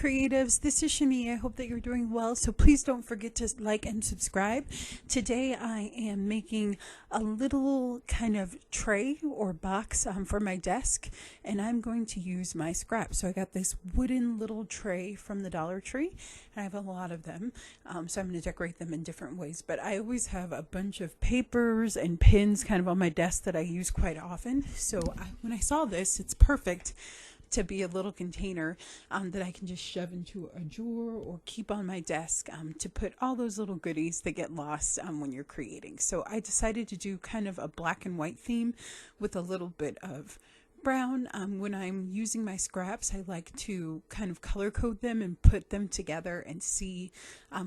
creatives, this is Shani. I hope that you're doing well, so please don't forget to like and subscribe. Today I am making a little kind of tray or box for my desk, and I'm going to use my scraps. So I got this wooden little tray from the Dollar Tree, and I have a lot of them, so I'm going to decorate them in different ways. But I always have a bunch of papers and pins kind of on my desk that I use quite often. So when I saw this, it's perfect to be a little container that I can just shove into a drawer or keep on my desk to put all those little goodies that get lost when you're creating. So I decided to do kind of a black and white theme with a little bit of brown. When I'm using my scraps, I like to kind of color code them and put them together and see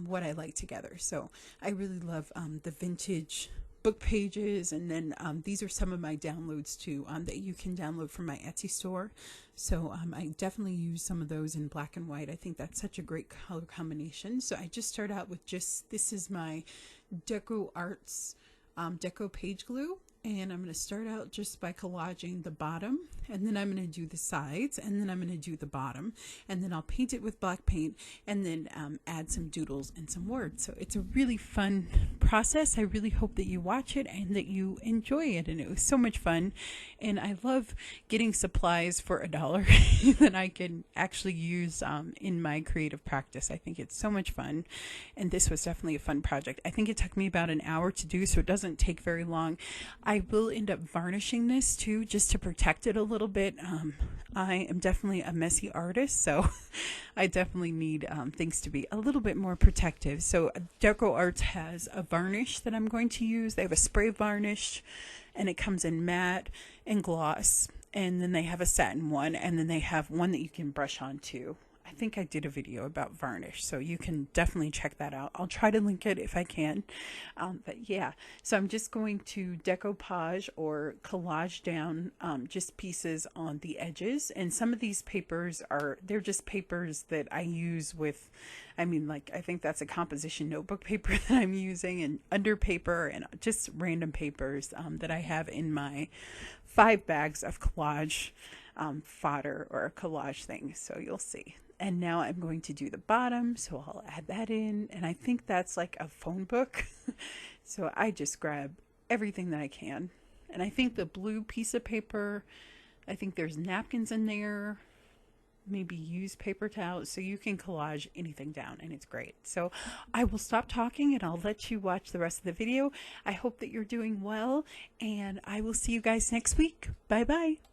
what I like together. So I really love the vintage book pages, and then these are some of my downloads too that you can download from my Etsy store. So I definitely use some of those in black and white. I think that's such a great color combination. So I just start out with this is my Deco Arts Deco page glue, and I'm going to start out just by collaging the bottom, and then I'm going to do the sides, and then I'm going to do the bottom, and then I'll paint it with black paint, and then add some doodles and some words. So it's a really fun process. I really hope that you watch it and that you enjoy it, and it was so much fun. And I love getting supplies for $1 that I can actually use in my creative practice. I think it's so much fun, and this was definitely a fun project. I think it took me about an hour to do, so it doesn't take very long. I will end up varnishing this too, just to protect it a little bit. I am definitely a messy artist, so I definitely need things to be a little bit more protective. So Deco Arts has a varnish that I'm going to use. They have a spray varnish, and it comes in matte and gloss, and then they have a satin one, and then they have one that you can brush on too. I think I did a video about varnish, so you can definitely check that out. I'll try to link it if I can. But yeah, so I'm just going to decoupage or collage down just pieces on the edges. And some of these papers they're just papers that I use with, I think that's a composition notebook paper that I'm using, and under paper, and just random papers that I have in my 5 bags of collage fodder or collage things. So you'll see. And now I'm going to do the bottom, so I'll add that in, and I think that's like a phone book. So I just grab everything that I can. And I think the blue piece of paper, I think there's napkins in there, maybe used paper towels, so you can collage anything down, and it's great. So I will stop talking and I'll let you watch the rest of the video. I hope that you're doing well, and I will see you guys next week. Bye bye.